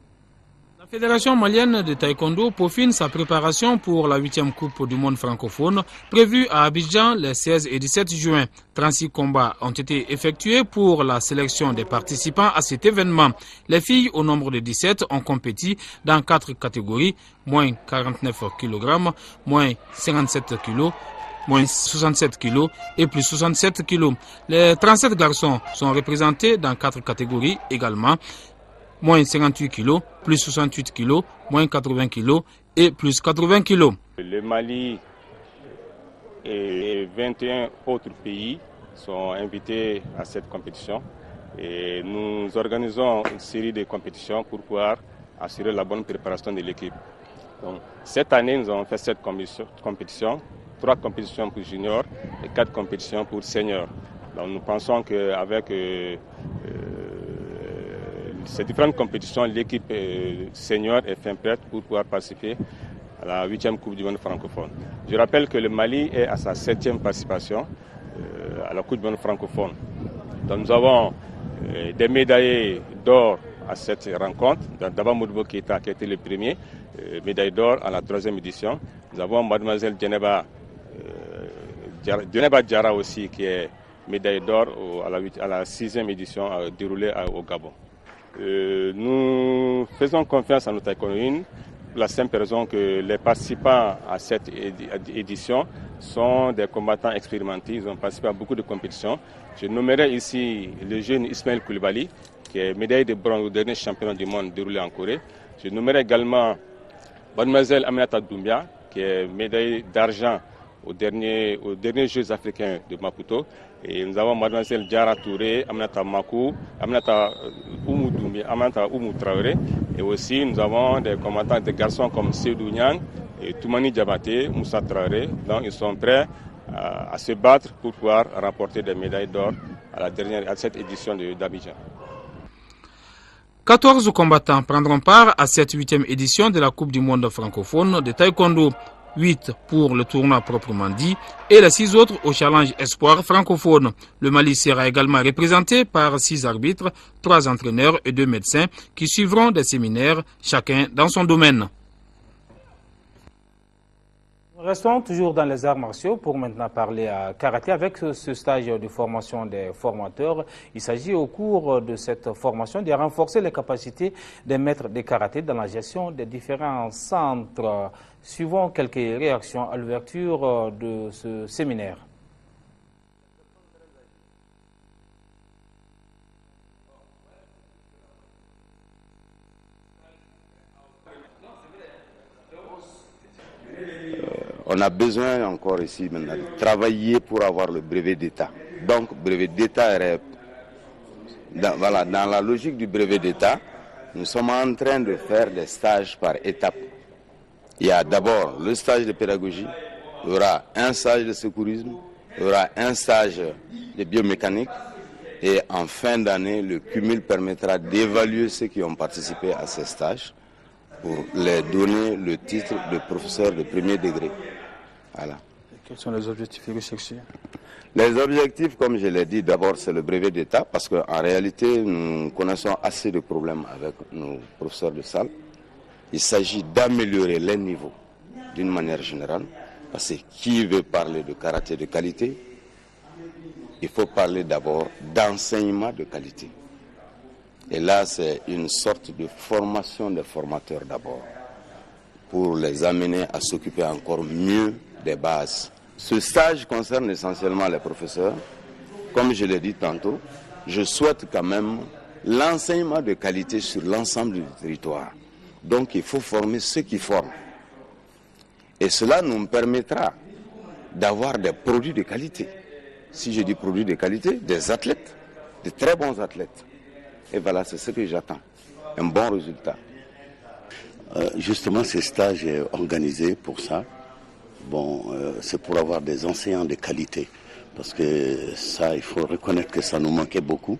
La Fédération malienne de taekwondo peaufine sa préparation pour la 8e Coupe du monde francophone prévue à Abidjan les 16 et 17 juin. 36 combats ont été effectués pour la sélection des participants à cet événement. Les filles, au nombre de 17, ont compéti dans 4 catégories, moins 49 kg, moins 57 kg, moins 67 kg et plus 67 kg. Les 37 garçons sont représentés dans 4 catégories également, moins 58 kg, plus 68 kg, moins 80 kg et plus 80 kg. Le Mali et 21 autres pays sont invités à cette compétition et nous organisons une série de compétitions pour pouvoir assurer la bonne préparation de l'équipe. Cette année, nous avons fait 7 compétitions, 3 compétitions pour juniors et 4 compétitions pour seniors. Donc nous pensons qu'avec ces différentes compétitions, l'équipe senior est fin prête pour pouvoir participer à la 8e Coupe du monde francophone. Je rappelle que le Mali est à sa 7e participation à la Coupe du monde francophone. Donc nous avons des médaillés d'or à cette rencontre. D'abord Moudbo Keita qui a été le premier, médaille d'or à la 3e édition. Nous avons mademoiselle Djeneba Diarra aussi qui est médaille d'or à la 6e édition déroulée au Gabon. Nous faisons confiance à nos taekwondoïnes pour la simple raison que les participants à cette édition sont des combattants expérimentés. Ils ont participé à beaucoup de compétitions. Je nommerai ici le jeune Ismaël Koulibaly, qui est médaille de bronze au dernier championnat du monde déroulé en Corée. Je nommerai également mademoiselle Aminata Doumbia, qui est médaille d'argent aux derniers Jeux africains de Maputo. Et nous avons mademoiselle Diarra Touré, Aminata Makou, Aminata Oumou Traoré. Et aussi nous avons des combattants, des garçons comme Seydou Niang et Toumani Diabaté, Moussa Traoré. Donc ils sont prêts à se battre pour pouvoir remporter des médailles d'or à cette édition d'Abidjan. 14 combattants prendront part à cette 8e édition de la Coupe du monde francophone de taekwondo. 8 pour le tournoi proprement dit et les 6 autres au challenge espoir francophone. Le Mali sera également représenté par 6 arbitres, 3 entraîneurs et 2 médecins qui suivront des séminaires, chacun dans son domaine. Restons toujours dans les arts martiaux pour maintenant parler à karaté avec ce stage de formation des formateurs. Il s'agit au cours de cette formation de renforcer les capacités des maîtres de karaté dans la gestion des différents centres. Suivons quelques réactions à l'ouverture de ce séminaire. On a besoin encore ici maintenant de travailler pour avoir le brevet d'État. Donc, brevet d'État, dans la logique du brevet d'État, nous sommes en train de faire des stages par étapes. Il y a d'abord le stage de pédagogie, il y aura un stage de secourisme, il y aura un stage de biomécanique et en fin d'année, le cumul permettra d'évaluer ceux qui ont participé à ces stages pour les donner le titre de professeur de premier degré. Voilà. Quels sont les objectifs recherchés? Les objectifs, comme je l'ai dit, d'abord c'est le brevet d'État parce qu'en réalité, nous connaissons assez de problèmes avec nos professeurs de salle. Il s'agit d'améliorer les niveaux d'une manière générale parce que qui veut parler de karaté de qualité, il faut parler d'abord d'enseignement de qualité. Et là, c'est une sorte de formation des formateurs d'abord, pour les amener à s'occuper encore mieux des bases. Ce stage concerne essentiellement les professeurs. Comme je l'ai dit tantôt, je souhaite quand même l'enseignement de qualité sur l'ensemble du territoire. Donc il faut former ceux qui forment. Et cela nous permettra d'avoir des produits de qualité. Si je dis produits de qualité, des athlètes, de très bons athlètes. Et voilà, c'est ce que j'attends. Un bon résultat. Justement, ce stage est organisé pour ça. Bon, c'est pour avoir des enseignants de qualité. Parce que ça, il faut reconnaître que ça nous manquait beaucoup.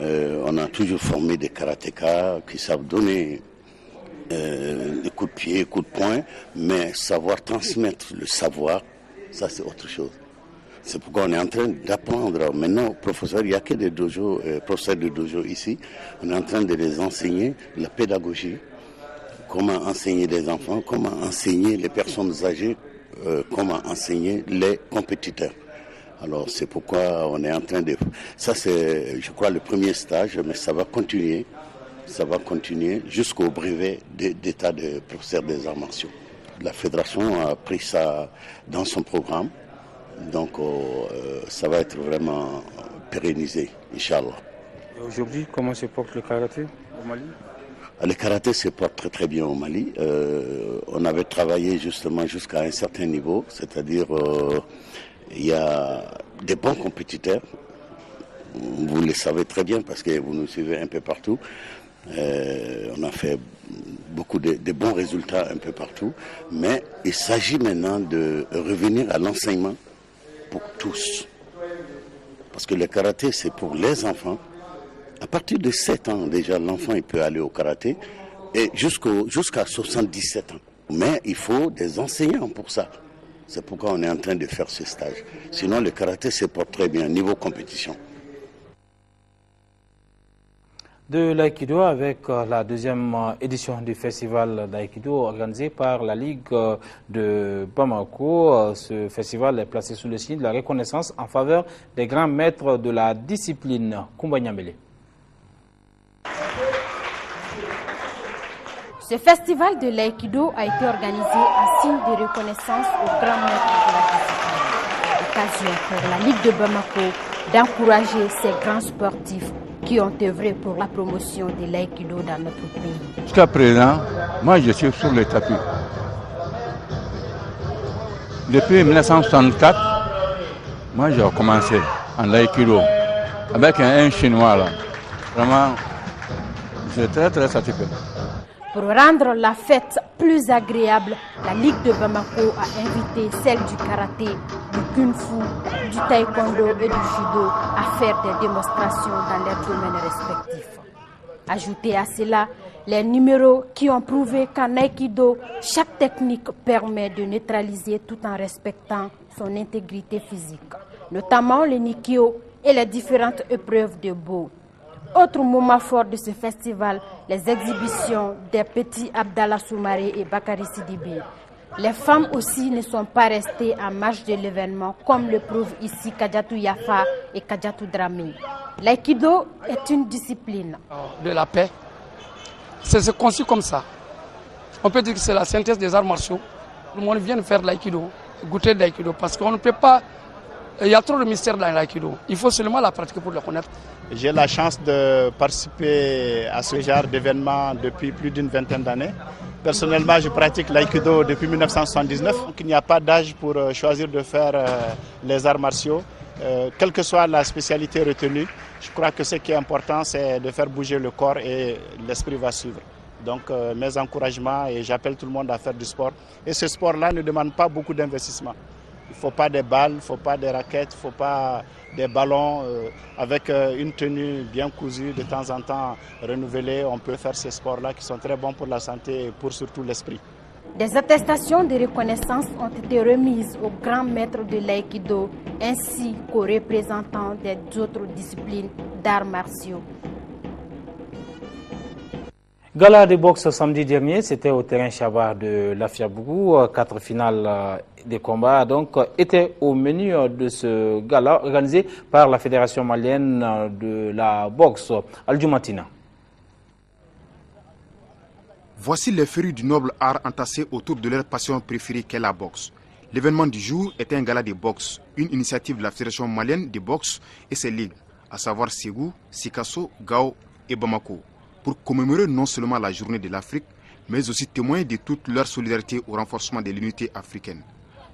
On a toujours formé des karatékas qui savent donner des coups de pied, coups de poing, mais savoir transmettre le savoir, ça c'est autre chose. C'est pourquoi on est en train d'apprendre. Maintenant, professeurs, il n'y a que des dojos, professeurs de dojo ici. On est en train de les enseigner la pédagogie, comment enseigner les enfants, comment enseigner les personnes âgées, comment enseigner les compétiteurs. Alors c'est pourquoi on est en train de... Ça c'est, je crois, le premier stage, mais ça va continuer. Ça va continuer jusqu'au brevet d'état de professeur des arts martiaux. La fédération a pris ça dans son programme. Donc ça va être vraiment pérennisé, Inch'Allah. Et aujourd'hui, comment se porte le karaté au Mali? Le karaté se porte très très bien au Mali. On avait travaillé justement jusqu'à un certain niveau, c'est-à-dire il y a des bons compétiteurs. Vous le savez très bien parce que vous nous suivez un peu partout. On a fait beaucoup de bons résultats un peu partout. Mais il s'agit maintenant de revenir à l'enseignement pour tous. Parce que le karaté, c'est pour les enfants. À partir de 7 ans, déjà, l'enfant il peut aller au karaté et jusqu'à 77 ans. Mais il faut des enseignants pour ça. C'est pourquoi on est en train de faire ce stage. Sinon, le karaté se porte très bien, niveau compétition. De l'aïkido avec la deuxième édition du festival d'aïkido organisé par la Ligue de Bamako. Ce festival est placé sous le signe de la reconnaissance en faveur des grands maîtres de la discipline. Koumba Nyamele. Ce festival de l'aïkido a été organisé en signe de reconnaissance aux grands maîtres de la discipline. Occasion pour la Ligue de Bamako d'encourager ces grands sportifs qui ont œuvré pour la promotion de l'aïkido dans notre pays. Jusqu'à présent, moi je suis sur le tapis. Depuis 1964, moi j'ai commencé en l'aïkido avec un chinois là. Vraiment, je suis très très satisfait. Pour rendre la fête plus agréable, la Ligue de Bamako a invité celles du karaté, du kung-fu, du taekwondo et du judo à faire des démonstrations dans leurs domaines respectifs. Ajoutez à cela les numéros qui ont prouvé qu'en aïkido, chaque technique permet de neutraliser tout en respectant son intégrité physique, notamment le nikyo et les différentes épreuves de Bo. Autre moment fort de ce festival, les exhibitions des petits Abdallah Soumaré et Bakary Sidibe. Les femmes aussi ne sont pas restées en marge de l'événement, comme le prouvent ici Kadiatou Yafa et Kadiatou Dramé. L'aïkido est une discipline de la paix. C'est conçu comme ça. On peut dire que c'est la synthèse des arts martiaux. Le monde vient faire de l'aïkido, goûter de l'aïkido, parce qu'on ne peut pas... Il y a trop de mystères dans l'aïkido. Il faut seulement la pratiquer pour le connaître. J'ai la chance de participer à ce genre d'événement depuis plus d'une vingtaine d'années. Personnellement, je pratique l'aïkido depuis 1979. Donc, il n'y a pas d'âge pour choisir de faire les arts martiaux. Quelle que soit la spécialité retenue, je crois que ce qui est important, c'est de faire bouger le corps et l'esprit va suivre. Donc mes encouragements et j'appelle tout le monde à faire du sport. Et ce sport-là ne demande pas beaucoup d'investissement. Il ne faut pas des balles, il ne faut pas des raquettes, il ne faut pas des ballons. Avec une tenue bien cousue, de temps en temps renouvelée, on peut faire ces sports-là qui sont très bons pour la santé et pour surtout l'esprit. Des attestations de reconnaissance ont été remises aux grands maîtres de l'aïkido ainsi qu'aux représentants des autres disciplines d'arts martiaux. Gala de boxe samedi dernier, c'était au terrain Chabar de Lafiabougou. 4 finales des combats donc étaient au menu de ce gala organisé par la Fédération malienne de la boxe. Aldjoumatina. Voici les férus du noble art entassés autour de leur passion préférée qu'est la boxe. L'événement du jour était un gala de boxe, une initiative de la Fédération malienne de boxe et ses ligues, à savoir Ségou, Sikasso, Gao et Bamako, pour commémorer non seulement la journée de l'Afrique, mais aussi témoigner de toute leur solidarité au renforcement de l'unité africaine,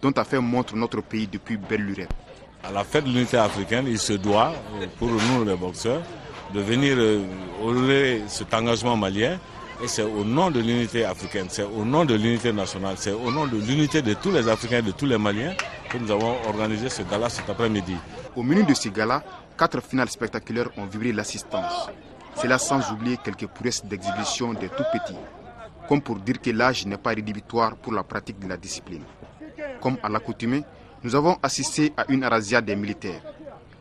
dont a fait montre notre pays depuis belle lurette. À la fête de l'unité africaine, il se doit, pour nous les boxeurs, de venir honorer cet engagement malien. Et c'est au nom de l'unité africaine, c'est au nom de l'unité nationale, c'est au nom de l'unité de tous les Africains, de tous les Maliens que nous avons organisé ce gala cet après-midi. Au menu de ce gala, 4 finales spectaculaires ont vibré l'assistance. C'est là sans oublier quelques prouesses d'exhibition des tout petits, comme pour dire que l'âge n'est pas rédhibitoire pour la pratique de la discipline. Comme à l'accoutumée, nous avons assisté à une razzia des militaires.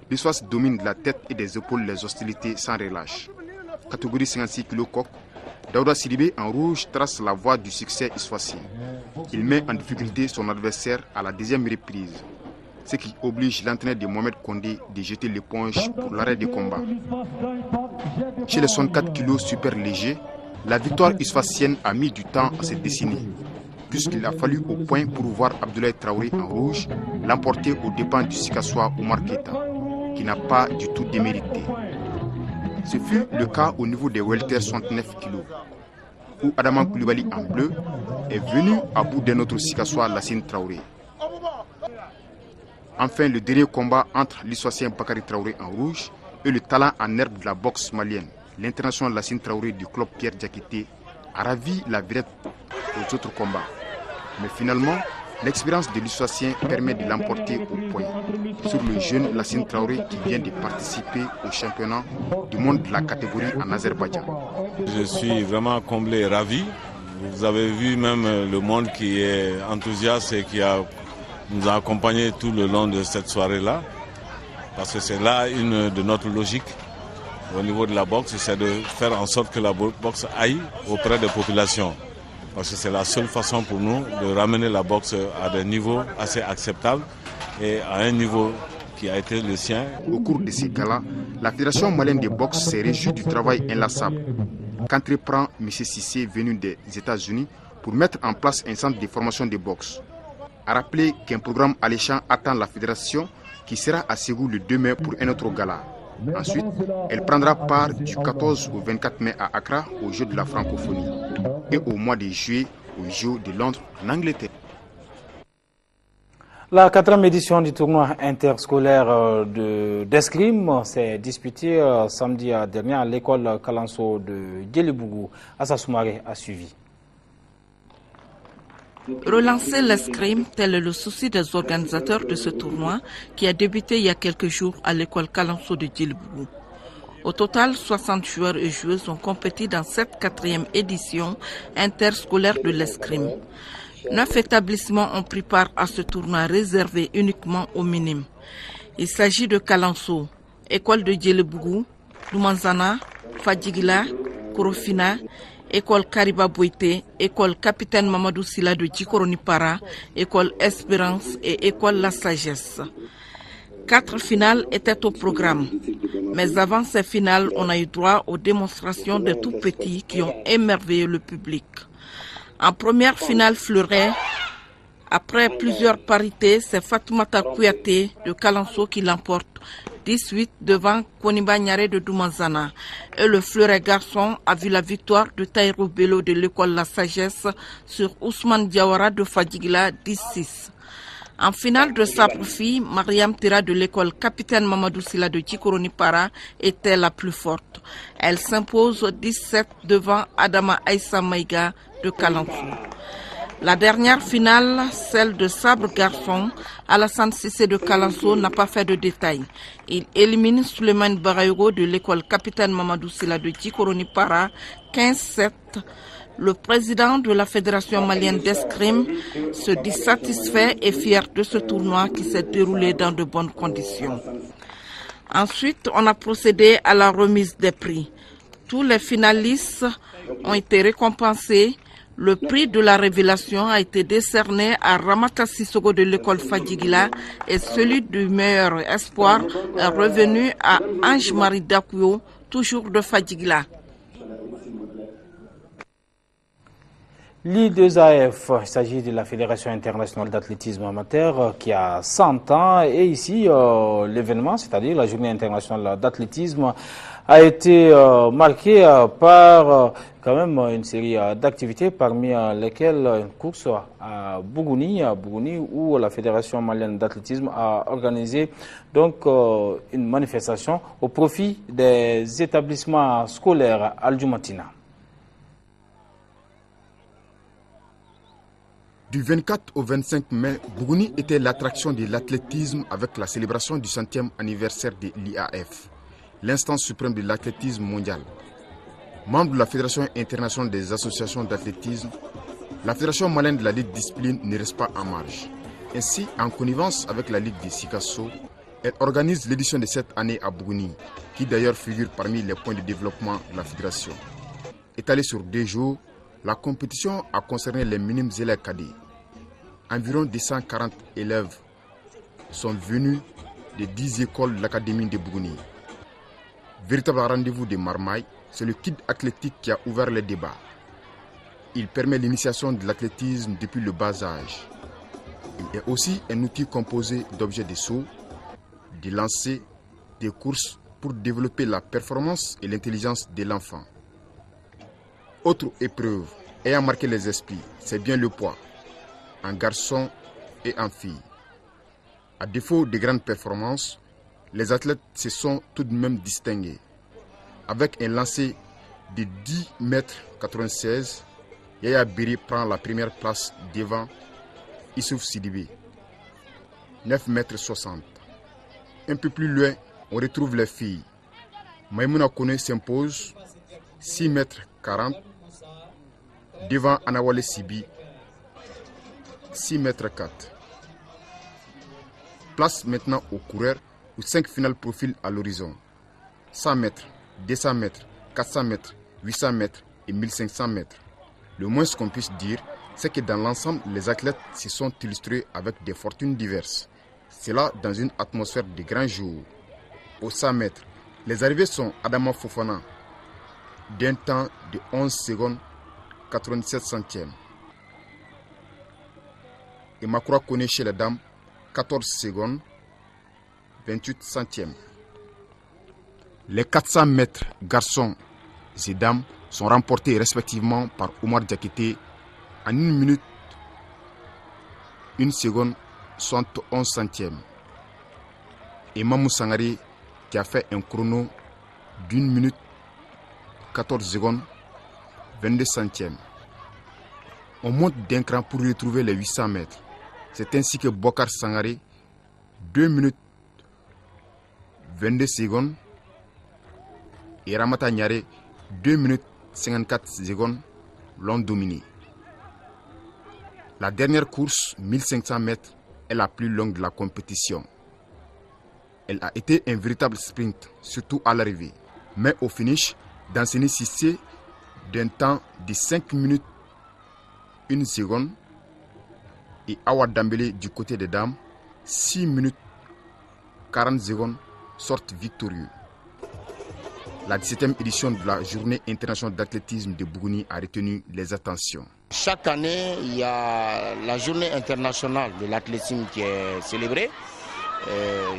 L'ISWAS domine de la tête et des épaules les hostilités sans relâche. Catégorie 56 kg coq, Daouda Sidibé en rouge trace la voie du succès issoisien. Il met en difficulté son adversaire à la 2e reprise, ce qui oblige l'entraîneur de Mohamed Kondé de jeter l'éponge pour l'arrêt des combats. Chez les 64 kg super légers, la victoire issoisienne a mis du temps à se dessiner, puisqu'il a fallu au point pour voir Abdoulaye Traoré en rouge l'emporter aux dépens du Sikassois Oumar Keita, qui n'a pas du tout démérité. Ce fut le cas au niveau des welter 69 kg, où Adama Koulibaly en bleu est venu à bout d'un autre Sikassois Lassine Traoré. Enfin, le dernier combat entre l'Issoisien Bakary Traoré en rouge et le talent en herbe de la boxe malienne, l'international Lassine Traoré du club Pierre Diakité, a ravi la vedette aux autres combats. Mais finalement, l'expérience de l'Issoisien permet de l'emporter au point sur le jeune Lassine Traoré qui vient de participer au championnat du monde de la catégorie en Azerbaïdjan. Je suis vraiment comblé et ravi. Vous avez vu même le monde qui est enthousiaste et qui nous a accompagnés tout le long de cette soirée-là. Parce que c'est là une de notre logique au niveau de la boxe, c'est de faire en sorte que la boxe aille auprès des populations. Parce que c'est la seule façon pour nous de ramener la boxe à des niveaux assez acceptables et à un niveau qui a été le sien. Au cours de ces cas-là, la Fédération malienne de boxe s'est réjouie du travail inlassable qu'entreprend M. Sissé venu des États-Unis pour mettre en place un centre de formation de boxe. A rappelé qu'un programme alléchant attend la Fédération qui sera à Ségou le 2 mai pour un autre gala. Ensuite, elle prendra part du 14 au 24 mai à Accra aux Jeux de la francophonie et au mois de juillet aux Jeux de Londres en Angleterre. La 4e édition du tournoi interscolaire d'escrime s'est disputée samedi dernier à l'école Kalanso de Djelibougou. Assa Soumaré a suivi. Relancer l'escrime, tel est le souci des organisateurs de ce tournoi qui a débuté il y a quelques jours à l'école Kalanso de Djelibougou. Au total, 60 joueurs et joueuses ont compéti dans cette 4e édition interscolaire de l'escrime. 9 établissements ont pris part à ce tournoi réservé uniquement aux minimes. Il s'agit de Kalanso, école de Djelibougou, Doumanzana, Fadjigila, Korofina, école Kariba Boité, école Capitaine Mamadou Silla de Djikoronipara, école Espérance et école La Sagesse. 4 finales étaient au programme. Mais avant ces finales, on a eu droit aux démonstrations des tout petits qui ont émerveillé le public. En première finale fleuret, après plusieurs parités, c'est Fatoumata Kouyaté de Kalanso qui l'emporte 18 devant Koniba Nyare de Doumanzana. Et le fleuret garçon a vu la victoire de Taïro Bello de l'école La Sagesse sur Ousmane Diawara de Fadjigila 10-6. En finale de sabre fille, Mariam Tira de l'école Capitaine Mamadou Silla de Djikoronipara était la plus forte. Elle s'impose 17 devant Adama Aïssa Maïga de Kalanso. La dernière finale, celle de sabre garçon, Alassane Sissé de Kalanso n'a pas fait de détails. Il élimine Souleymane Barayoro de l'école Capitaine Mamadou Silla de Djikoronipara 15-7. Le président de la Fédération malienne d'escrime se dit satisfait et fier de ce tournoi qui s'est déroulé dans de bonnes conditions. Ensuite, on a procédé à la remise des prix. Tous les finalistes ont été récompensés. Le prix de la révélation a été décerné à Ramata Sissoko de l'école Fadjigila et celui du meilleur espoir est revenu à Ange-Marie Dakuyo, toujours de Fadjigila. L'I2AF, il s'agit de la Fédération internationale d'athlétisme amateur qui a 100 ans et ici l'événement, c'est-à-dire la journée internationale d'athlétisme, a été marqué par quand même une série d'activités parmi lesquelles une course à Bougouni où la Fédération malienne d'athlétisme a organisé donc une manifestation au profit des établissements scolaires Al-Jumatina. Du 24 au 25 mai, Bougouni était l'attraction de l'athlétisme avec la célébration du 100e anniversaire de l'IAF, l'instance suprême de l'athlétisme mondial. Membre de la Fédération internationale des associations d'athlétisme, la Fédération malienne de la Ligue discipline ne reste pas en marge. Ainsi, en connivence avec la Ligue de Sikasso, elle organise l'édition de cette année à Bougouni, qui d'ailleurs figure parmi les points de développement de la Fédération. Étalée sur 2 jours, la compétition a concerné les minimes élèves cadets. Environ 240 élèves sont venus de 10 écoles de l'Académie de Bougouni. Véritable rendez-vous de Marmaille, c'est le kit athlétique qui a ouvert le débat. Il permet l'initiation de l'athlétisme depuis le bas âge. Il est aussi un outil composé d'objets de saut, de lancers, de courses pour développer la performance et l'intelligence de l'enfant. Autre épreuve ayant marqué les esprits, c'est bien le poids, en garçon et en fille. À défaut de grandes performances, les athlètes se sont tout de même distingués. Avec un lancer de 10,96 m, Yaya Biri prend la première place devant Issouf Sidibé, 9,60 m. Un peu plus loin, on retrouve les filles. Maïmouna Kone s'impose, 6,40 m, devant Anawale Sibi, 6,4 m. Place maintenant aux coureurs ou 5 finales profils à l'horizon. 100 mètres, 200 mètres, 400 mètres, 800 mètres et 1500 mètres. Le moins ce qu'on puisse dire, c'est que dans l'ensemble, les athlètes se sont illustrés avec des fortunes diverses. Cela dans une atmosphère de grands jours. Au 100 mètres, les arrivées sont Adama Fofana, d'un temps de 11 secondes 97 centièmes. Et Makura Kone chez les dames, 14 secondes 28 centièmes. Les 400 mètres garçons et dames sont remportés respectivement par Omar Diakité en 1 minute 1 seconde 71 centièmes. Et Mamou Sangari qui a fait un chrono d'1 minute 14 secondes 22 centièmes. On monte d'un cran pour retrouver les 800 mètres. C'est ainsi que Bokar Sangari, 2 minutes 22 secondes, et Ramata Nyare, 2 minutes 54 secondes, l'ont dominé. La dernière course, 1500 mètres, est la plus longue de la compétition. Elle a été un véritable sprint, surtout à l'arrivée. Mais au finish, Danseni Sissé, d'un temps de 5 minutes 1 seconde, et Awad Dambélé du côté des dames, 6 minutes 40 secondes, sortent victorieux. La 17e édition de la Journée internationale d'athlétisme de Bougouni a retenu les attentions. Chaque année, il y a la Journée internationale de l'athlétisme qui est célébrée.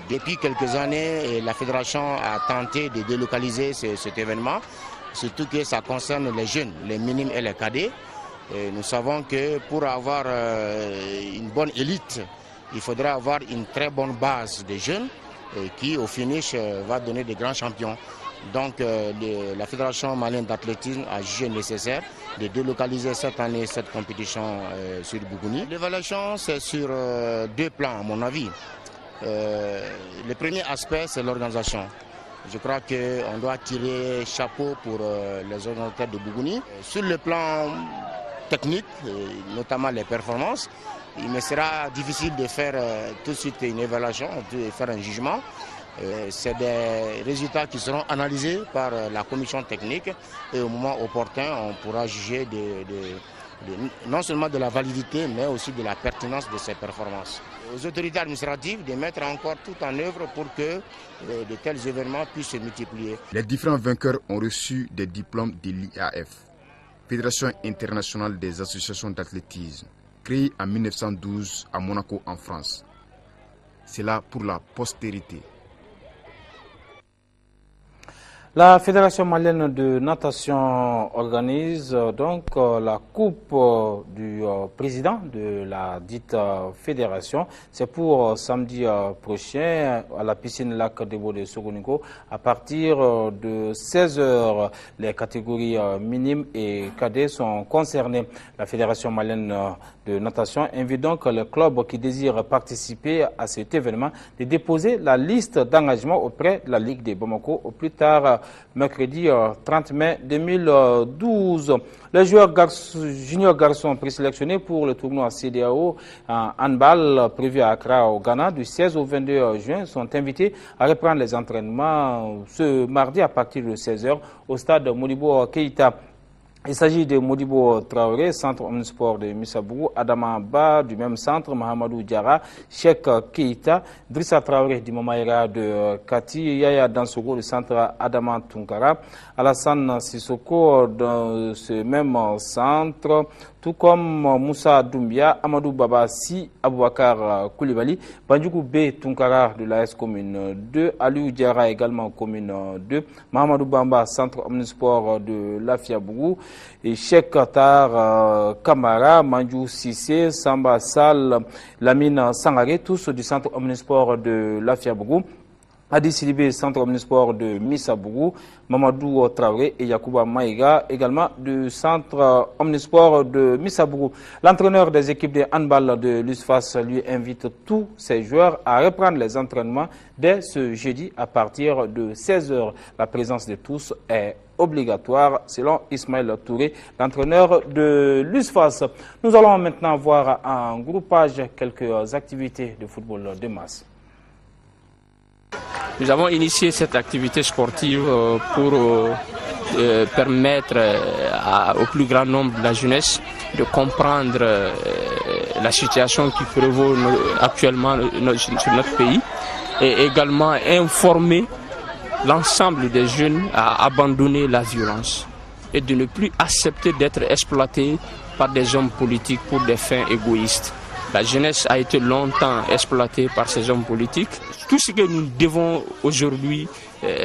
Depuis quelques années, la fédération a tenté de délocaliser cet événement, surtout que ça concerne les jeunes, les minimes et les cadets. Nous savons que pour avoir une bonne élite, il faudra avoir une très bonne base de jeunes qui, au finish, va donner des grands champions. Donc, la Fédération malienne d'athlétisme a jugé nécessaire de délocaliser cette année cette compétition sur Bougouni. L'évaluation, c'est sur 2 plans, à mon avis. Le premier aspect, c'est l'organisation. Je crois qu'on doit tirer chapeau pour les organisateurs de Bougouni. Sur le plan technique, notamment les performances, il me sera difficile de faire tout de suite une évaluation, de faire un jugement. C'est des résultats qui seront analysés par la commission technique et au moment opportun, on pourra juger non seulement de la validité, mais aussi de la pertinence de ces performances. Aux autorités administratives de mettre encore tout en œuvre pour que de tels événements puissent se multiplier. Les différents vainqueurs ont reçu des diplômes de l'IAF. Fédération internationale des associations d'athlétisme, créée en 1912 à Monaco en France. C'est là pour la postérité. La Fédération malienne de natation organise donc la coupe du président de la dite fédération. C'est pour samedi prochain à la piscine lac Debo de Sogonico à partir de 16h. Les catégories minimes et cadets sont concernées. La Fédération malienne de natation invite donc le club qui désire participer à cet événement de déposer la liste d'engagement auprès de la Ligue de Bamako au plus tard mercredi 30 mai 2012. Les joueurs juniors garçons présélectionnés pour le tournoi CEDEAO en handball prévu à Accra au Ghana du 16 au 22 juin sont invités à reprendre les entraînements ce mardi à partir de 16h au stade Modibo Keïta. Il s'agit de Modibo Traoré, centre omnisport de Missabougou, Adama Ba du même centre, Mahamadou Diarra, Cheikh Keïta, Drissa Traoré du Mamaïra de Kati, Yaya Dansogo du centre Adama Tunkara, Alassane Sissoko dans ce même centre, tout comme Moussa Doumbia, Amadou Babassi, Aboubakar Koulibaly, Bandjougou B Tunkara de l'AS Commune 2, Aliou Diarra également Commune 2, Mahamadou Bamba, centre omnisport de Lafiabougou, et Cheikh Qatar Kamara, Mandjou Sissé, Samba Sal, Lamine Sangaré, tous du centre omnisport de Lafiabougou. Adi Silibé, centre omnisport de Missabougou, Mamadou Traoré et Yacouba Maïga, également du centre omnisport de Missabougou. L'entraîneur des équipes de handball de l'USFAS lui invite tous ses joueurs à reprendre les entraînements dès ce jeudi à partir de 16h. La présence de tous est obligatoire, selon Ismaël Touré, l'entraîneur de l'USFAS. Nous allons maintenant voir en groupage quelques activités de football de masse. Nous avons initié cette activité sportive pour permettre au plus grand nombre de la jeunesse de comprendre la situation qui prévaut actuellement sur notre pays et également informer l'ensemble des jeunes à abandonner la violence et de ne plus accepter d'être exploités par des hommes politiques pour des fins égoïstes. La jeunesse a été longtemps exploitée par ces hommes politiques. Tout ce que nous devons aujourd'hui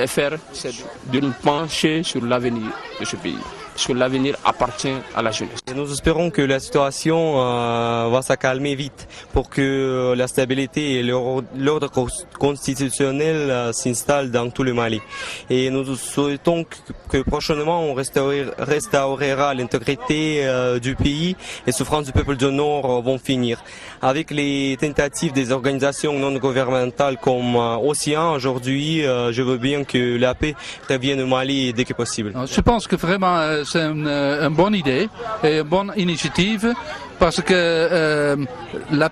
faire, c'est de nous pencher sur l'avenir de ce pays. Parce que l'avenir appartient à la jeunesse. Nous espérons que la situation va s'accalmer vite pour que la stabilité et l'ordre constitutionnel s'installent dans tout le Mali. Et nous souhaitons que prochainement on restaurera l'intégrité du pays. Les souffrances du peuple du Nord vont finir. Avec les tentatives des organisations non gouvernementales comme Océan aujourd'hui, je veux bien que la paix revienne au Mali dès que possible. Je pense que vraiment c'est une bonne idée et une bonne initiative parce que la